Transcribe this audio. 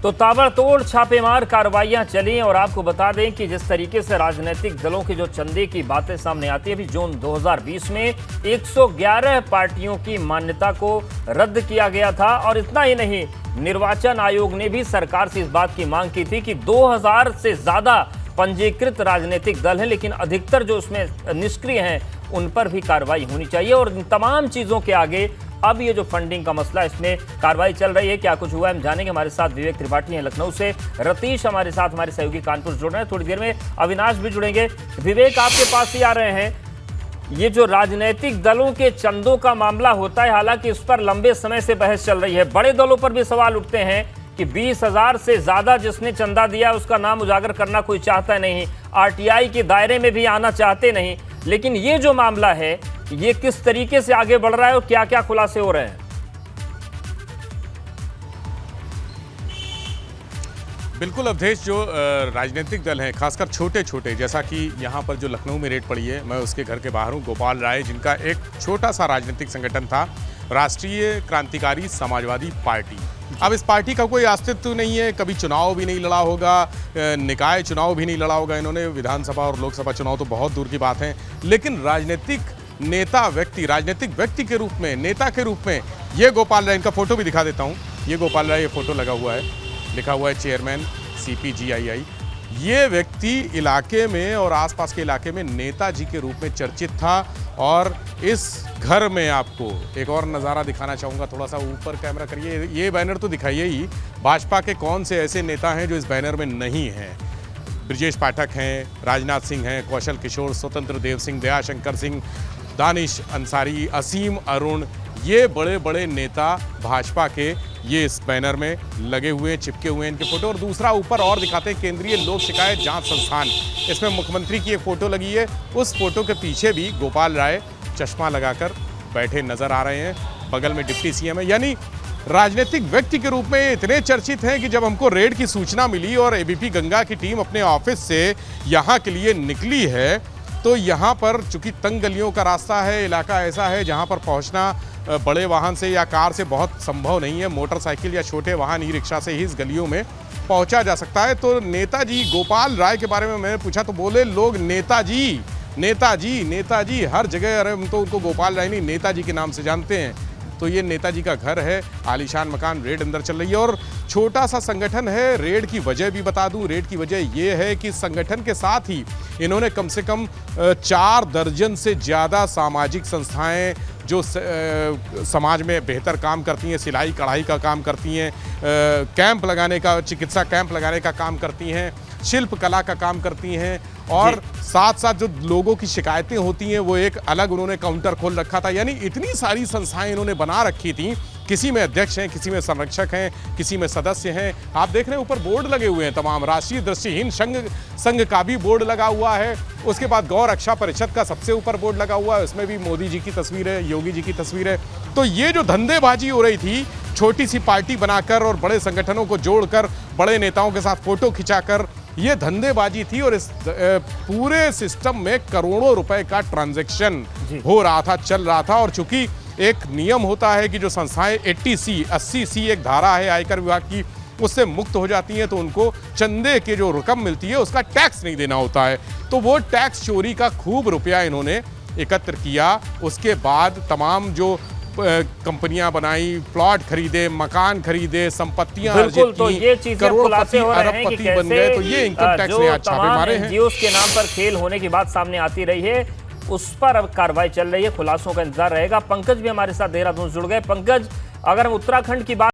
तो ताबड़तोड़ छापेमार कार्रवाइयां चली और आपको बता दें कि जिस तरीके से राजनीतिक दलों की जो चंदे की बातें सामने आती है, अभी जून 2020 में 111 पार्टियों की मान्यता को रद्द किया गया था। और इतना ही नहीं, निर्वाचन आयोग ने भी सरकार से इस बात की मांग की थी कि 2000 से ज्यादा पंजीकृत राजनीतिक दल हैं, लेकिन अधिकतर जो उसमें निष्क्रिय हैं उन पर भी कार्रवाई होनी चाहिए। और इन तमाम चीजों के आगे अब ये जो फंडिंग का मसला, इसमें कार्रवाई चल रही है। क्या कुछ हुआ है हम जानेंगे। हमारे साथ विवेक त्रिपाठी हैं लखनऊ से, रतीश हमारे साथ, हमारे सहयोगी कानपुर से जुड़ रहे हैं, थोड़ी देर में अविनाश भी जुड़ेंगे। विवेक, आपके पास ही आ रहे हैं। ये जो राजनीतिक दलों के चंदों का मामला होता है, हालांकि इस पर लंबे समय से बहस चल रही है, बड़े दलों पर भी सवाल उठते हैं कि 20,000 से ज्यादा जिसने चंदा दिया उसका नाम उजागर करना कोई चाहता नहीं, आरटीआई के दायरे में भी आना चाहते नहीं। लेकिन ये जो मामला है, ये किस तरीके से आगे बढ़ रहा है और क्या क्या खुलासे हो रहे हैं? बिल्कुल अवधेश, जो राजनीतिक दल हैं, खासकर छोटे छोटे, जैसा कि यहाँ पर जो लखनऊ में रेड पड़ी है, मैं उसके घर के बाहर हूँ, गोपाल राय, जिनका एक छोटा सा राजनीतिक संगठन था, राष्ट्रीय क्रांतिकारी समाजवादी पार्टी। अब इस पार्टी का कोई अस्तित्व नहीं है, कभी चुनाव भी नहीं लड़ा होगा, निकाय चुनाव भी नहीं लड़ा होगा इन्होंने, विधानसभा और लोकसभा चुनाव तो बहुत दूर की बात है। लेकिन राजनीतिक नेता व्यक्ति, राजनीतिक व्यक्ति के रूप में, नेता के रूप में, ये गोपाल राय, इनका फोटो भी दिखा देता हूँ। ये गोपाल राय, ये फोटो लगा हुआ है, लिखा हुआ है चेयरमैन CPGII। ये व्यक्ति इलाके में और आसपास के इलाके में नेताजी के रूप में चर्चित था। और इस घर में आपको एक और नज़ारा दिखाना चाहूँगा, थोड़ा सा ऊपर कैमरा करिए, ये बैनर तो दिखाइए ही। भाजपा के कौन से ऐसे नेता हैं जो इस बैनर में नहीं हैं? ब्रजेश पाठक हैं, राजनाथ सिंह हैं, कौशल किशोर, स्वतंत्र देव सिंह, दयाशंकर सिंह, दानिश अंसारी, असीम अरुण, ये बड़े बड़े नेता भाजपा के ये इस बैनर में लगे हुए, चिपके हुए हैं इनके फोटो। और दूसरा ऊपर और दिखाते हैं, केंद्रीय लोक शिकायत जांच संस्थान, इसमें मुख्यमंत्री की एक फोटो लगी है। उस फोटो के पीछे भी गोपाल राय चश्मा लगाकर बैठे नजर आ रहे हैं, बगल में डिप्टी CM है। यानी राजनीतिक व्यक्ति के रूप में इतने चर्चित हैं कि जब हमको रेड की सूचना मिली और ABP गंगा की टीम अपने ऑफिस से यहाँ के लिए निकली है, तो यहाँ पर चूंकि तंग गलियों का रास्ता है, इलाका ऐसा है जहाँ पर पहुँचना बड़े वाहन से या कार से बहुत संभव नहीं है, मोटरसाइकिल या छोटे वाहन, ई रिक्शा से ही इस गलियों में पहुँचा जा सकता है। तो नेताजी गोपाल राय के बारे में मैंने पूछा तो बोले लोग नेताजी नेताजी नेताजी हर जगह, अरे हम तो उनको गोपाल राय नहीं नेताजी के नाम से जानते हैं। तो ये नेताजी का घर है, आलीशान मकान, रेड अंदर चल रही है और छोटा सा संगठन है। रेड की वजह भी बता दूं, रेड की वजह ये है कि संगठन के साथ ही इन्होंने कम से कम 4 दर्जन से ज़्यादा सामाजिक संस्थाएं जो समाज में बेहतर काम करती हैं, सिलाई कढ़ाई का काम करती हैं, कैंप लगाने का, चिकित्सा कैंप लगाने का काम करती हैं, शिल्प कला का काम करती हैं, और साथ साथ जो लोगों की शिकायतें होती हैं वो एक अलग उन्होंने काउंटर खोल रखा था। यानी इतनी सारी संस्थाएं इन्होंने बना रखी थी, किसी में अध्यक्ष हैं, किसी में संरक्षक हैं, किसी में सदस्य हैं। आप देख रहे हैं ऊपर बोर्ड लगे हुए हैं तमाम, राष्ट्रीय दृष्टिहीन संघ का भी बोर्ड लगा हुआ है। उसके बाद गौ रक्षा परिषद का सबसे ऊपर बोर्ड लगा हुआ है, उसमें भी मोदी जी की तस्वीर है, योगी जी की तस्वीर है। तो ये जो धंधेबाजी हो रही थी, छोटी सी पार्टी बनाकर और बड़े संगठनों को जोड़कर, बड़े नेताओं के साथ फोटो खिंचाकर, ये धंधेबाजी थी। और इस पूरे सिस्टम में करोड़ों रुपए का ट्रांजैक्शन हो रहा था, चल रहा था। और चूंकि एक नियम होता है कि जो संस्थाएं 80C एक धारा है आयकर विभाग की, उससे मुक्त हो जाती हैं, तो उनको चंदे के जो रकम मिलती है उसका टैक्स नहीं देना होता है। तो वो टैक्स चोरी का खूब रुपया इन्होंने एकत्र किया। उसके बाद तमाम जो कंपनियां बनाई, प्लॉट खरीदे, मकान खरीदे, संपत्तियां बिल्कुल, तो ये चीजें खुलासे हो रहे हैं कि कैसे बन गए। तो ये इनकम टैक्स ने आज छापे मारे हैं। NGOs के नाम पर खेल होने की बात सामने आती रही है, उस पर अब कार्रवाई चल रही है, खुलासों का इंतजार रहेगा। पंकज भी हमारे साथ देहरादून जुड़ गए। पंकज, अगर हम उत्तराखंड की बात